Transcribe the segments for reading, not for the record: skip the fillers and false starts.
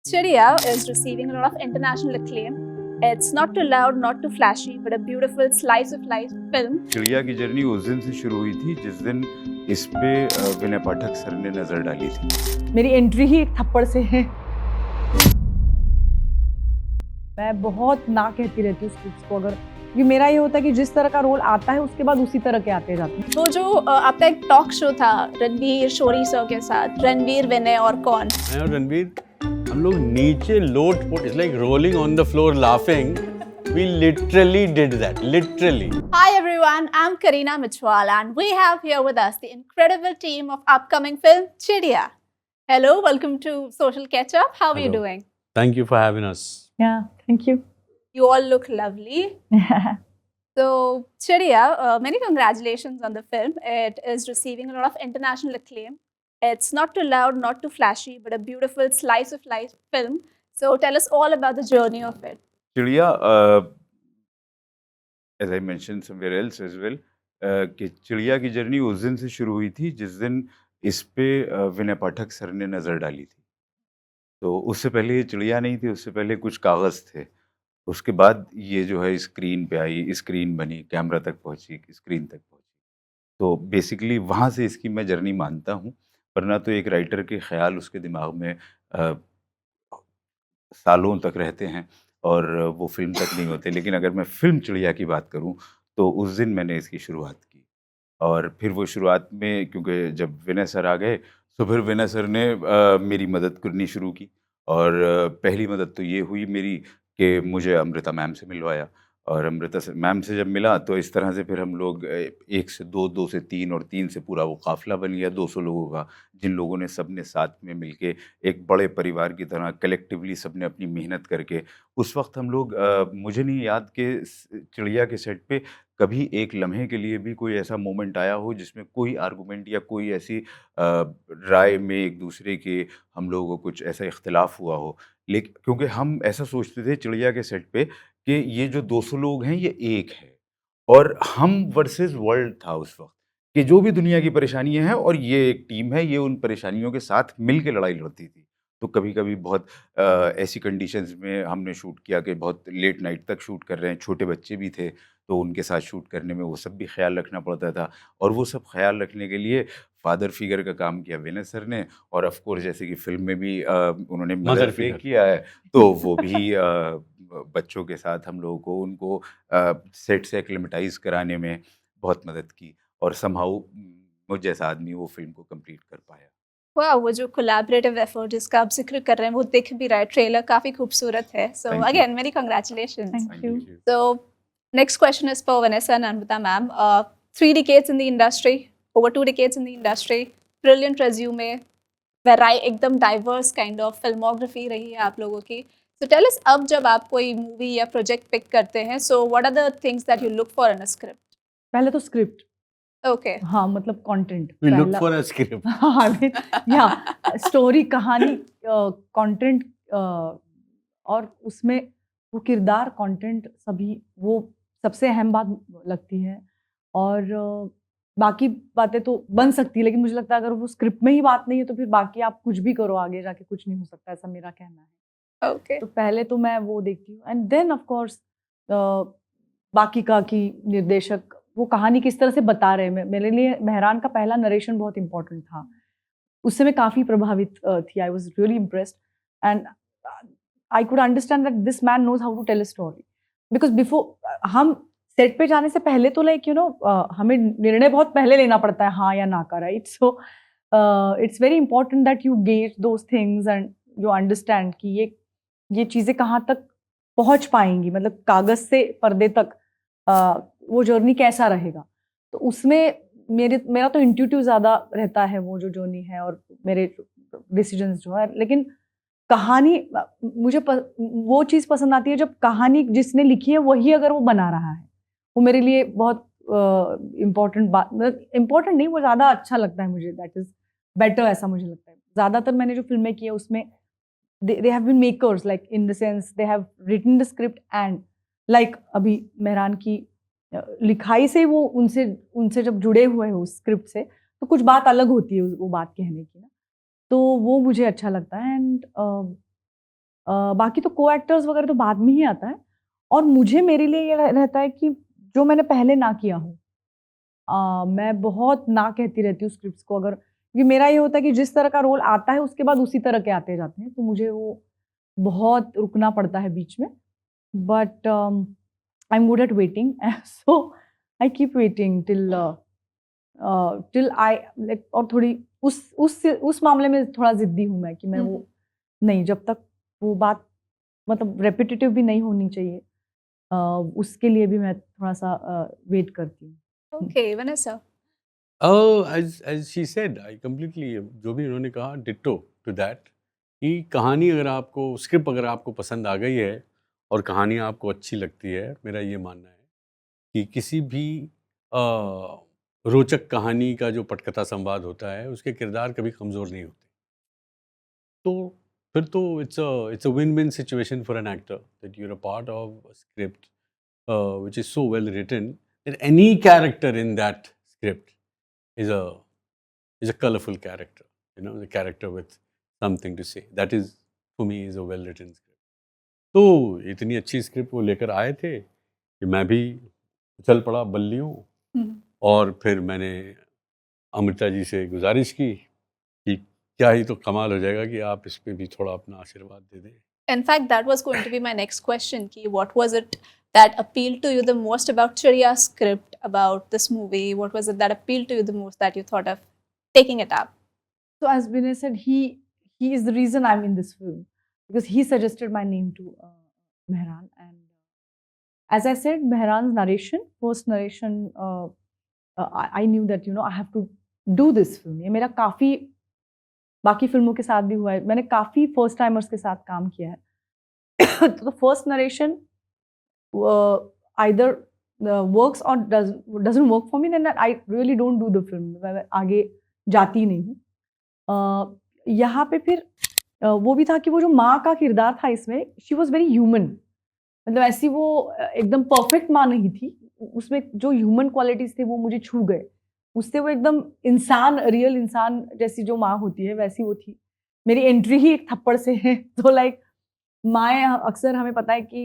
Chidiya is receiving a lot of international acclaim. It's not too loud, not too flashy, but a beautiful slice of life film. चिड़िया की journey उस दिन से शुरू हुई थी जिस दिन इस पे विनय पाठक सर ने नजर डाली थी। मेरी एंट्री ही एक थप्पड़ से है। मैं बहुत ना कहती रहती हूँ स्क्रिप्ट्स को, अगर ये मेरा ये होता है कि जिस तरह का रोल आता है उसके बाद उसी तरह के आते जाते हैं। वो जो आपका एक टॉक शो था रणवीर शोरी सर के साथ, रणवीर विनय और कौन। मैं और रणवीर हम लोग नीचे लोट पोट it's like rolling on the floor laughing we literally did that literally. Hi everyone, I'm Kareena Michwal and we have here with us the incredible team of upcoming film Chidiya. Hello, welcome to Social Catch Up. How are you Hello. doing? Thank you for having us. Yeah, thank you. You all look lovely. So, Chidiya, many congratulations on the film. It is receiving a lot of international acclaim. It's not too loud, not too flashy, but a beautiful slice of life film. So, tell us all about the journey of it. चिड़िया, as I mentioned somewhere else as well, कि चिड़िया की journey उस दिन से शुरू हुई थी जिस दिन इस पे विनय पाठक सर ने नजर डाली थी। तो उससे पहले ये चिड़िया नहीं थी, उससे पहले कुछ कागज थे। उसके बाद ये जो है स्क्रीन पे आई, स्क्रीन बनी, कैमरा तक पहुंची, स्क्रीन तक पहुंची। तो बेसिकली वहाँ से इसकी मैं जर्नी मानता हूँ, वरना तो एक राइटर के ख्याल उसके दिमाग में सालों तक रहते हैं और वो फिल्म तक नहीं होते। लेकिन अगर मैं फिल्म चिड़िया की बात करूँ तो उस दिन मैंने इसकी शुरुआत की और फिर वो शुरुआत में क्योंकि जब विनय सर आ गए तो फिर विनय सर ने मेरी मदद करनी शुरू की और पहली मदद तो ये हुई मेरी कि मुझे अमृता मैम से मिलवाया और अमृता मैम से जब मिला तो इस तरह से फिर हम लोग 1 से 2, 2 से 3 और 3 से पूरा वो काफ़िला बन गया 200 लोगों का, जिन लोगों ने सब ने साथ में मिलके एक बड़े परिवार की तरह कलेक्टिवली सब ने अपनी मेहनत करके उस वक्त हम लोग मुझे नहीं याद कि चिड़िया के सेट पे कभी एक लम्हे के लिए भी कोई ऐसा मोमेंट आया हो जिसमें कोई आर्गूमेंट या कोई ऐसी राय में एक दूसरे के हम लोगों को कुछ ऐसा इख्तिलाफ हुआ हो। लेकिन क्योंकि हम ऐसा सोचते थे चिड़िया के सेट पे कि ये जो 200 लोग हैं ये एक है और हम वर्सेस वर्ल्ड था उस वक्त कि जो भी दुनिया की परेशानियां हैं और ये एक टीम है, ये उन परेशानियों के साथ मिल के लड़ाई लड़ती थी। तो कभी कभी बहुत ऐसी कंडीशंस में हमने शूट किया कि बहुत लेट नाइट तक शूट कर रहे हैं, छोटे बच्चे भी थे तो उनके साथ शूट करने में वो सब भी ख्याल रखना पड़ता था और वो सब ख्याल रखने के लिए फादर फिगर का काम किया विनय सर ने और ऑफ कोर्स जैसे कि फिल्म में भी उन्होंने मदर प्ले figure. किया है तो वो भी बच्चों के साथ हम लोगों को उनको सेट से एक्लेमेटाइज कराने में बहुत मदद की और समहाउ मुझ जैसा आदमी वो फिल्म को कंप्लीट कर पाया। वाह, वो जो कोलैबोरेटिव एफर्ट जिसका आप जिक्र कर रहे हैं वो दिख भी रहा है, ट्रेलर काफी खूबसूरत है। सो Thank you. Again many congratulations. Thank you. So, next question is for Vanessa and Anvita ma'am. 3 decades in the industry, over 2 decades in the industry, brilliant resume, एकदम diverse kind of filmography रही है आप लोगों की. So tell us, अब जब आप कोई मूवी या प्रोजेक्ट पिक करते हैं, so what are the things that you look for in a script? पहले तो स्क्रिप्ट, Okay. हाँ मतलब content. We look for a script. हाँ, या स्टोरी, कहानी, कंटेंट और उसमें वो किरदार, कंटेंट, सभी वो सबसे अहम बात लगती है। और बाकी बातें तो बन सकती है, लेकिन मुझे लगता है अगर वो स्क्रिप्ट में ही बात नहीं है तो फिर बाकी आप कुछ भी करो आगे जाके कुछ नहीं हो सकता, ऐसा मेरा कहना है। Okay. तो पहले तो मैं वो देखती हूँ एंड देन ऑफ कोर्स बाकी का कि निर्देशक वो कहानी किस तरह से बता रहे हैं। मेरे लिए मेहरान का पहला नरेशन बहुत इंपॉर्टेंट था, उससे मैं काफ़ी प्रभावित थी। I was really impressed and I could understand that this man knows how to tell a story because before हम सेट पे जाने से पहले तो लाइक यू नो हमें निर्णय बहुत पहले लेना पड़ता है हाँ या ना का, right? So it's very important that you gauge those things and you understand कि ये चीज़ें कहाँ तक पहुँच पाएंगी, मतलब कागज से पर्दे तक वो जर्नी कैसा रहेगा। तो उसमें मेरा तो इंट्यूटिव ज़्यादा रहता है वो जो जर्नी है और मेरे डिसीजंस जो है। लेकिन कहानी मुझे वो चीज़ पसंद आती है जब कहानी जिसने लिखी है वही अगर वो बना रहा है, वो मेरे लिए बहुत इम्पोर्टेंट बात, इम्पोर्टेंट नहीं, वो ज़्यादा अच्छा लगता है मुझे, दैट इज़ बेटर, ऐसा मुझे लगता है। ज़्यादातर मैंने जो फिल्में की है उसमें they have been makers, like in the sense they have written the script and like अभी मेहरान की लिखाई से वो उनसे जब जुड़े हुए हैं उस स्क्रिप्ट से तो कुछ बात अलग होती है वो बात कहने की ना, तो वो मुझे अच्छा लगता है। एंड बाकी तो को एक्टर्स वगैरह तो बाद में ही आता है। और मुझे मेरे लिए ये रहता है कि जो मैंने पहले ना किया हो, मैं बहुत ना कहती रहती हूँ स्क्रिप्ट्स को। अगर क्योंकि मेरा ये होता है कि जिस तरह का रोल आता है उसके बाद उसी तरह के आते जाते हैं, तो मुझे वो बहुत रुकना पड़ता है बीच में। But I am good at waiting, so I keep waiting till I like. और थोड़ी उस मामले में थोड़ा जिद्दी हूँ मैं कि मैं वो नहीं, जब तक वो बात मतलब रेपिटेटिव भी नहीं होनी चाहिए, उसके लिए भी मैं थोड़ा सा वेट करती हूँ। Okay, Vanessa. Oh, as she said, I completely, जो भी उन्होंने कहा, डिट्टो टू दैट, कि कहानी अगर आपको, स्क्रिप्ट अगर आपको पसंद आ गई है और कहानी आपको अच्छी लगती है, मेरा ये मानना है कि किसी भी रोचक कहानी का जो पटकथा संवाद होता है उसके किरदार कभी कमज़ोर नहीं होते। तो फिर तो it's a win-win situation for an actor that you're a part of a script which is so well written that any character in that script is a colorful character, you know, the character with something to say. That is, for me, is a well written script. तो इतनी अच्छी script वो लेकर आए थे कि मैं भी चल पड़ा बल्लियों, और फिर मैंने अमृता जी से गुजारिश की कि क्या ही तो कमाल हो जाएगा कि आप इस पे भी थोड़ा अपना आशीर्वाद दे दें। In fact, that was going to be my next question. Ki, what was it that appealed to you the most about Chiriya's script, about this movie? What was it that appealed to you the most that you thought of taking it up? So as Vinay said, he is the reason I'm in this film, because he suggested my name to Mehran. And as I said, Mehran's narration, first narration, I knew that, you know, I have to do this film. ये मेरा काफ़ी बाकी फिल्मों के साथ भी हुआ है, मैंने काफ़ी फर्स्ट टाइमर्स के साथ काम किया है। तो first narration either works or doesn't work for me, then I really don't do the film. मैं आगे जाती नहीं हूँ। यहाँ पे फिर वो भी था कि वो जो माँ का किरदार था इसमें, शी वॉज वेरी ह्यूमन। मतलब ऐसी वो एकदम परफेक्ट माँ नहीं थी, उसमें जो ह्यूमन क्वालिटीज थे वो मुझे छू गए। उससे वो एकदम इंसान, रियल इंसान जैसी जो माँ होती है वैसी वो थी। मेरी एंट्री ही एक थप्पड़ से है। तो लाइक माएँ अक्सर हमें पता है कि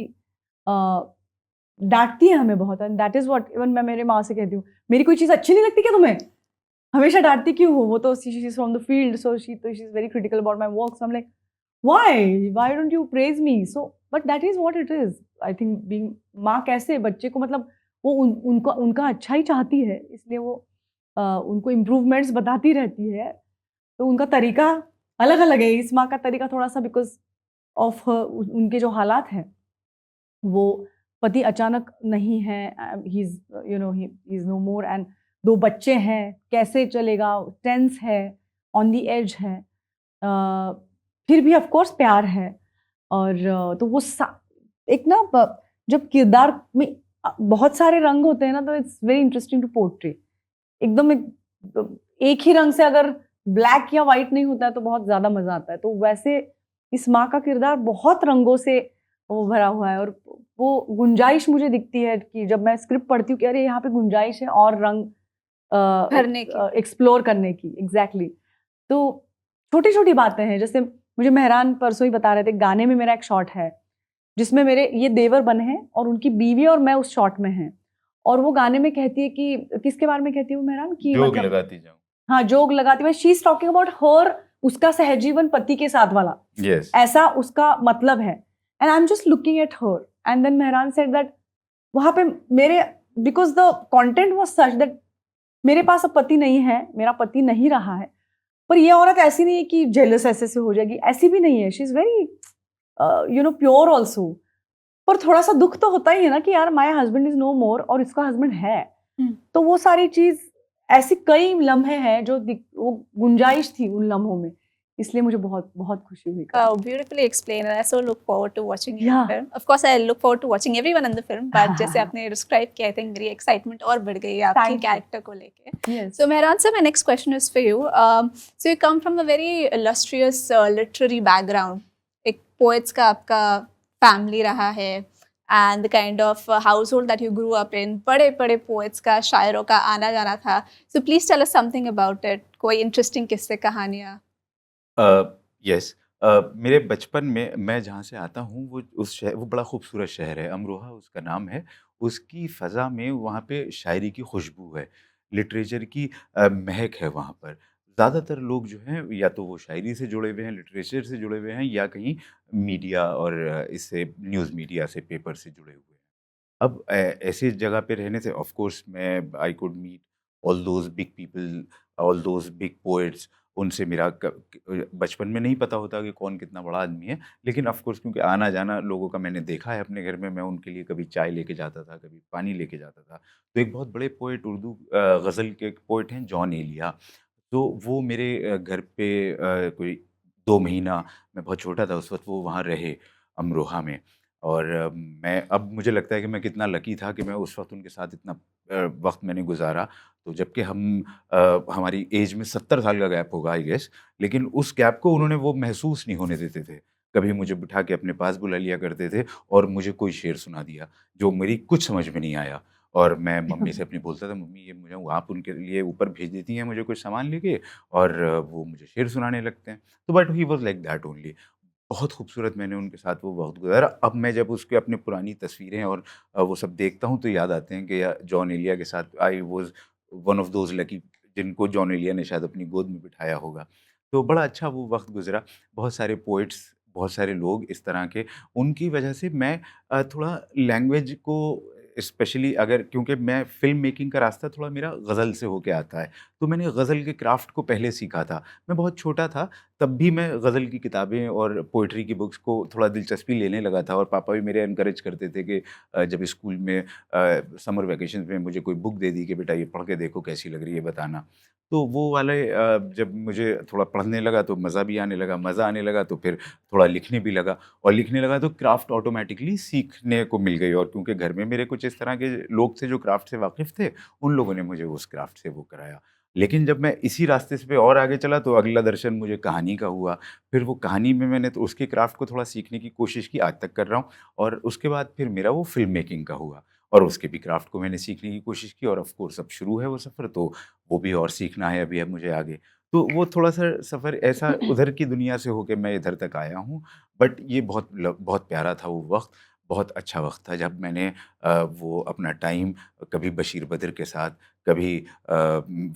डांटती है हमें बहुत, and that is what even मैं मेरे माँ से कहती हूँ, मेरी कोई चीज़ अच्छी नहीं लगती क्या तुम्हें, हमेशा डांटती क्यों हो? वो तो she is from the field, so she is very critical about my work, so I am like why don't you praise me? So but that is what it is. I think being माँ कैसे बच्चे को, मतलब वो उनका अच्छा ही चाहती है, इसलिए वो उनको इम्प्रूवमेंट्स बताती रहती है। तो उनका तरीका अलग अलग है। इस माँ का तरीका थोड़ा सा बिकॉज ऑफ उनके जो हालात हैं, वो पति अचानक नहीं है, he is no more, and 2 बच्चे हैं, कैसे चलेगा, टेंस है, ऑन दी एज है, फिर भी ऑफ कोर्स प्यार है। और तो वो एक ना जब किरदार में बहुत सारे रंग होते हैं ना, तो it's very interesting to portray. एकदम एक ही रंग से अगर ब्लैक या वाइट नहीं होता है तो बहुत ज़्यादा मज़ा आता है। तो वैसे इस माँ का किरदार बहुत रंगों से वो भरा हुआ है, और वो गुंजाइश मुझे दिखती है कि जब मैं स्क्रिप्ट पढ़ती हूँ कि अरे यहाँ पे गुंजाइश है और रंग भरने की, एक्सप्लोर करने की। एग्जैक्टली। तो छोटी छोटी बातें हैं, जैसे मुझे मेहरान परसों ही बता रहे थे, गाने में मेरा एक शॉट है जिसमें मेरे ये देवर बन हैं और उनकी बीवी और मैं उस शॉट में हैं, और वो गाने में कहती है कि किसके बारे में कहती है वो मेहरान की, जोग लगाती जाऊं। हाँ, जोग लगाती है। She is talking about her, उसका सहजीवन पति के साथ वाला, यस, ऐसा उसका मतलब है। And I am just looking at her, and then Mehran said that वहां पे मेरे, because the content was such that मेरे पास अब पति नहीं है, मेरा पति नहीं रहा है, पर ये औरत ऐसी नहीं है कि जेलस ऐसे से हो जाएगी, ऐसी भी नहीं है। She is very pure also. पर थोड़ा सा दुख तो होता ही है ना कि यार माय हस्बैंड इज नो मोर और इसका हस्बैंड है। तो वो सारी चीज, ऐसी कई लम्हे हैं जो वो गुंजाइश थी उन लम्हों में, इसलिए मुझे बहुत बहुत खुशी हुई। Beautifully explained, and I so look forward to watching your Yeah. film. Of course, I look forward to watching everyone in the film, but जैसे आपने describe किया, I think मेरी excitement और बढ़ गई है आपकी Thank you. character को लेके। Yes. So Mehran sir, my next question is for you. So you come from a very illustrious literary background. एक poets का आपका family रहा है, and the kind of household that you grew up in, बड़े बड़े poets का, शायरों का आना जाना था. So please tell us something about it. कोई interesting किस्से, कहानियाँ? यस, मेरे बचपन में मैं जहाँ से आता हूँ वो बड़ा खूबसूरत शहर है, अमरोहा उसका नाम है। उसकी फ़ज़ा में वहाँ पे शायरी की खुशबू है, लिटरेचर की महक है वहाँ पर। ज़्यादातर लोग जो हैं या तो वो शायरी से जुड़े हुए हैं, लिटरेचर से जुड़े हुए हैं या कहीं मीडिया और इससे न्यूज़ मीडिया से, पेपर से जुड़े हुए हैं। अब ऐसी जगह पे रहने से ऑफ कोर्स मैं I could meet all those big people, all those big poets. उनसे मेरा बचपन में नहीं पता होता कि कौन कितना बड़ा आदमी है, लेकिन ऑफ कोर्स क्योंकि आना-जाना लोगों का मैंने देखा है अपने घर में, मैं उनके लिए कभी चाय लेके जाता था, कभी पानी लेके जाता था। तो एक बहुत बड़े पोएट उर्दू गज़ल के एक पोएट हैं जॉन एलिया, तो वो मेरे घर पे कोई 2 महीना, मैं बहुत छोटा था उस वक़्त, वो वहाँ रहे अमरोहा में। और मैं अब मुझे लगता है कि मैं कितना लकी था कि मैं उस वक़्त उनके साथ इतना वक़्त मैंने गुज़ारा। तो जबकि हमारी ऐज में 70 साल का गैप होगा आई गेस, लेकिन उस गैप को उन्होंने वो महसूस नहीं होने देते थे। कभी मुझे बिठा के अपने पास बुला लिया करते थे और मुझे कोई शेर सुना दिया, जो मेरी कुछ समझ में नहीं आया। और मैं मम्मी से अपनी बोलता था, "मम्मी ये मुझे आप उनके लिए ऊपर भेज देती हैं मुझे कुछ सामान लेके और वो मुझे शेर सुनाने लगते हैं।" तो but he was like that only. बहुत खूबसूरत मैंने उनके साथ वो वक़्त गुज़ारा। अब मैं जब उसके अपनी पुरानी तस्वीरें और वो सब देखता हूँ तो याद आते हैं कि जॉन एलिया के साथ I was one of those lucky जिनको जॉन एलिया ने शायद अपनी गोद में बिठाया होगा। तो बड़ा अच्छा वो वक़्त गुज़रा। बहुत सारे पोएट्स, बहुत सारे लोग इस तरह के, उनकी वजह से मैं थोड़ा लैंग्वेज को स्पेशली अगर क्योंकि मैं फ़िल्म मेकिंग का रास्ता थोड़ा मेरा गज़ल से होके आता है। तो मैंने गज़ल के क्राफ़्ट को पहले सीखा था। मैं बहुत छोटा था तब भी मैं गज़ल की किताबें और पोएट्री की बुक्स को थोड़ा दिलचस्पी लेने लगा था और पापा भी मेरे एनकरेज करते थे कि जब स्कूल में समर वैकेशंस में मुझे कोई बुक दे दी कि बेटा ये पढ़ के देखो कैसी लग रही है बताना। तो वो वाले जब मुझे थोड़ा पढ़ने लगा तो मज़ा भी आने लगा, मज़ा आने लगा तो फिर थोड़ा लिखने भी लगा और लिखने लगा तो क्राफ़्ट ऑटोमैटिकली सीखने को मिल गई और क्योंकि घर में मेरे कुछ इस तरह के लोग थे जो क्राफ़्ट से वाक़िफ़ थे, उन लोगों ने मुझे उस क्राफ़्ट से वो कराया। लेकिन जब मैं इसी रास्ते से पे और आगे चला तो अगला दर्शन मुझे कहानी का हुआ। फिर वो कहानी में मैंने तो उसके क्राफ़्ट को थोड़ा सीखने की कोशिश की, आज तक कर रहा हूँ और उसके बाद फिर मेरा वो फ़िल्म मेकिंग का हुआ और उसके भी क्राफ़्ट को मैंने सीखने की कोशिश की और ऑफ़ कोर्स अब शुरू है वो सफ़र तो वो भी और सीखना है अभी अब मुझे आगे। तो वो थोड़ा-सा सफ़र ऐसा उधर की दुनिया से होके मैं इधर तक आया हूँ। बट ये बहुत प्यारा था वो वक़्त, बहुत अच्छा वक़्त था जब मैंने वो अपना टाइम कभी बशीर बद्र के साथ, कभी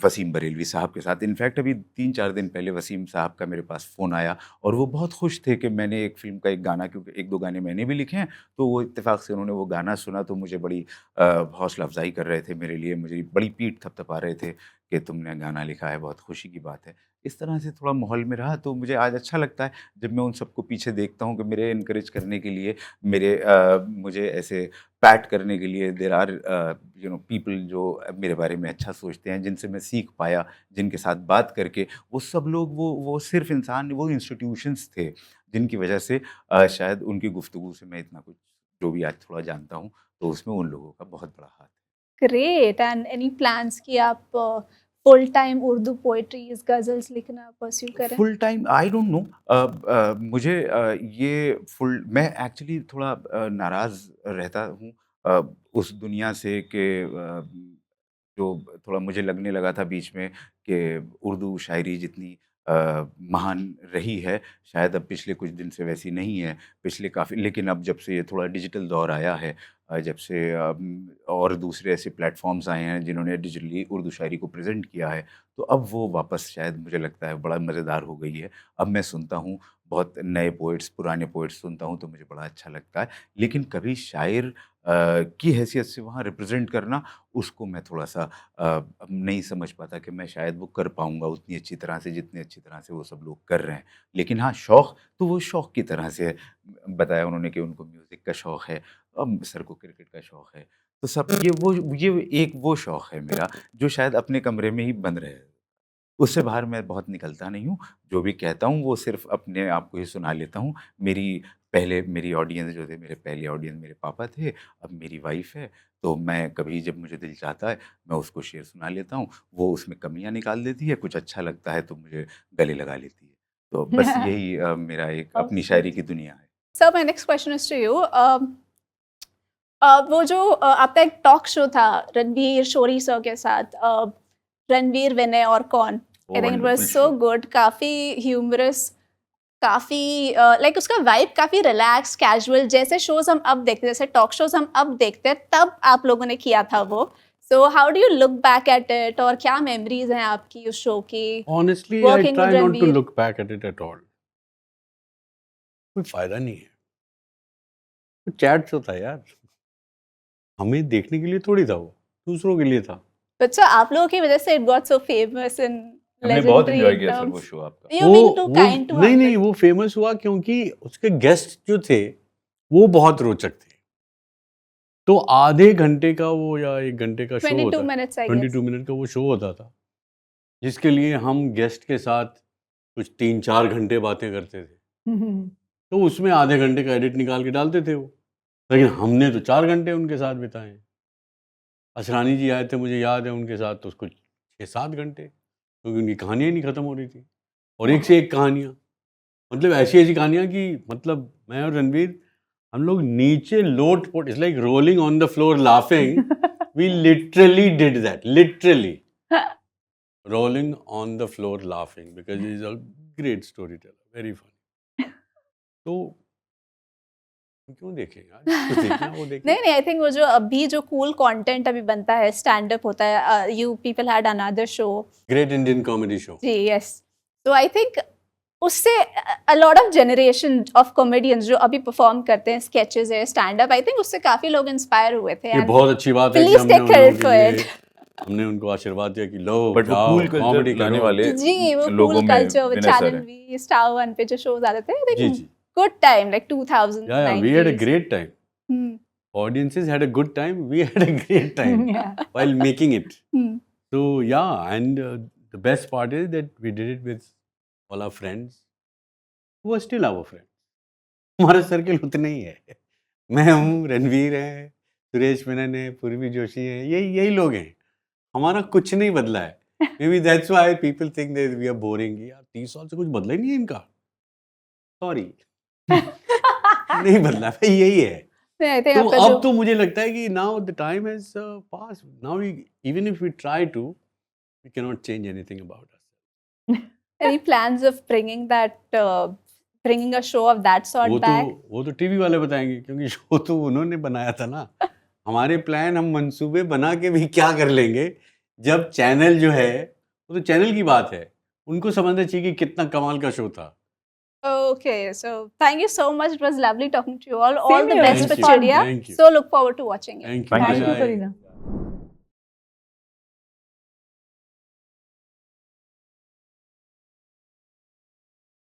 वसीम बरेलवी साहब के साथ, इनफैक्ट अभी 3-4 दिन पहले वसीम साहब का मेरे पास फ़ोन आया और वो बहुत खुश थे कि मैंने एक फ़िल्म का एक गाना, क्योंकि 1-2 गाने मैंने भी लिखे हैं, तो वो इत्तेफ़ाक से उन्होंने वो गाना सुना तो मुझे बड़ी हौसला अफ़ज़ाई कर रहे थे मेरे लिए, मुझे बड़ी पीठ थपथपा रहे थे कि तुमने गाना लिखा है, बहुत खुशी की बात है। इस तरह से थोड़ा माहौल में रहा तो मुझे आज अच्छा लगता है जब मैं उन सबको पीछे देखता हूँ कि मेरे एनकरेज करने के लिए, मुझे ऐसे पैट करने के लिए देयर आर पीपल जो मेरे बारे में अच्छा सोचते हैं, जिनसे मैं सीख पाया, जिनके साथ बात करके, वो सब लोग वो सिर्फ़ इंसान, वो इंस्टीट्यूशंस थे, जिनकी वजह से शायद उनकी गुफ्तगू से मैं इतना कुछ जो भी आज थोड़ा जानता हूँ, तो उसमें उन लोगों का बहुत बड़ा हाथ है। ग्रेट एंड एनी प्लान्स कि आप फुल टाइम उर्दू पोएट्रीज़, गज़ल्स लिखना परस्यू करें? Full time I don't know, मुझे ये फुल मैं एक्चुअली थोड़ा नाराज़ रहता हूँ अ, उस दुनिया से कि जो थोड़ा मुझे लगने लगा था बीच में कि उर्दू शायरी जितनी महान रही है, शायद अब पिछले कुछ दिन से वैसी नहीं है। पिछले काफ़ी, लेकिन अब जब से ये थोड़ा डिजिटल दौर आया है, जब से और दूसरे ऐसे प्लेटफ़ॉर्म्स आए हैं जिन्होंने डिजिटली उर्दू शायरी को प्रेज़ेंट किया है, तो अब वो वापस शायद मुझे लगता है बड़ा मज़ेदार हो गई है। अब मैं सुनता हूँ बहुत नए पोएट्स, पुराने पोएट्स सुनता हूँ तो मुझे बड़ा अच्छा लगता है। लेकिन कभी शायर की हैसियत से वहाँ रिप्रेज़ेंट करना, उसको मैं थोड़ा-सा अब नहीं समझ पाता कि मैं शायद वो कर पाऊँगा उतनी अच्छी तरह से जितनी अच्छी तरह से वो सब लोग कर रहे हैं। लेकिन हाँ, शौक तो वो शौक की तरह से है। बताया उन्होंने कि उनको म्यूज़िक का शौक है, सर को क्रिकेट का शौक है। तो सब ये एक वो शौक है मेरा जो शायद अपने कमरे में ही बंद रहे। उससे बाहर मैं बहुत निकलता नहीं हूँ। जो भी कहता हूँ वो सिर्फ़ अपने आप को ही सुना लेता हूँ। मेरी ऑडियंस जो थे, मेरे पहले ऑडियंस मेरे पापा थे, अब मेरी वाइफ़ है। तो मैं कभी जब मुझे दिल चाहता है, मैं उसको शेर सुना लेता हूँ। वो उसमें कमियाँ निकाल देती है, कुछ अच्छा लगता है तो मुझे गले लगा लेती है। तो बस यही मेरा एक हाउ अपनी शायरी स्वीट। की दुनिया है। Sir my next question is to you. वो जो आपका एक टॉक शो था रणवीर शोरी सर के साथ, रणवीर, विनय और कौन, I oh think it was wonderful so show! Good, काफ़ी ह्यूमरस। काफी लाइक उसका वाइब काफी रिलैक्स कैजुअल, जैसे शोज हम अब देखते हैं, जैसे टॉक शोज हम अब देखते हैं, तब आप लोगों ने किया था वो. So how do you look back at it, और क्या मेमोरीज हैं आपकी उस शो की? Honestly, I Working try with not to Ranveer. look back at it at all. कोई फायदा नहीं है. वो चैट शो था यार, हमें देखने के लिए थोड़ी था, वो दूसरों के लिए था. बच्चा आप लोगों की वजह से it got so famous in हमने बहुत लेजेंडरी एंजॉय किया सर वो एकदम. शो आपका. You being too kind to नहीं नहीं, वो फेमस हुआ क्योंकि उसके गेस्ट जो थे वो बहुत रोचक थे. तो आधे घंटे का वो या 1 घंटे का शो 22 होता, मिनट्स आई 22 मिनट का वो शो होता था, जिसके लिए हम गेस्ट के साथ कुछ 3-4 घंटे बातें करते थे. तो उसमें आधे घंटे का एडिट निकाल के डालते थे वो. लेकिन हमने तो 4 घंटे उनके साथ बिताए. असरानी जी आए थे, मुझे याद है, उनके साथ तो उसको 6-7 घंटे, क्योंकि उनकी कहानियाँ नहीं ख़त्म हो रही थी, और एक से एक कहानियाँ. मतलब ऐसी ऐसी कहानियाँ कि मतलब मैं और रणवीर, हम लोग नीचे लोट-पोट, it's like rolling on the floor laughing. We literally did that, literally rolling on the floor laughing because he is a great storyteller, very funny. तो क्यों देखें यार, कुछ देखना वो देखें. नहीं नहीं, आई थिंक वो जो अभी जो कूल कंटेंट अभी बनता है, स्टैंड अप होता है, you people had another show. Great Indian comedy show. जी यस. तो आई थिंक उससे a lot of generation of comedians जो अभी परफॉर्म करते हैं, स्केचेस है, स्टैंड अप, आई थिंक उससे काफी लोग इंस्पायर हुए थे. ये बहुत अच्छी बात है कि Please हमने take उन credit लोगों for के it. लिए, हमने उनको आशीर्वाद दिया कि लो बट वो जाओ कूल कॉमेडी कल्चर लाने करो. वाले जी वो लोगों कूल में culture with Vinay sir channel हैं. वी, स्टार वन पे जो शोज आते थे, आई जी थिंक जी, good time like 2000. yeah, we had a great time. Hmm. Audiences had a good time, we had a great time Yeah. while making it. Hmm. So yeah, and the best part is that we did it with all our friends who are still our friends. हमारा circle उतना ही है. मैं हूँ, रणवीर है, सुरेश मेनन है, पूर्वी जोशी है, यही लोग हैं. हमारा कुछ नहीं बदला है. Maybe that's why people think that we are boring. यार 30 साल से कुछ बदला ही नहीं है इनका. Sorry. नहीं बदला भाई, यही है. आई थिंक तो आपका अब जो तो मुझे लगता है कि now the time has passed. Now we, even if we try to, we cannot change anything about us. any plans of bringing that bringing a show of that sort back? वो तो टीवी वाले बताएंगे, क्योंकि show तो उन्होंने बनाया था ना. हमारे प्लान, हम मंसूबे बना के भी क्या कर लेंगे, जब चैनल जो है, वो तो चैनल की बात है, उनको समझना चाहिए कि कितना कमाल का शो था. Okay, so thank you so much. It was lovely talking to you all. All Same the here. best It for was fun. Chidiya. Thank you. So look forward to watching it. Thank you. Thank you, Thank you, Jai. Karina.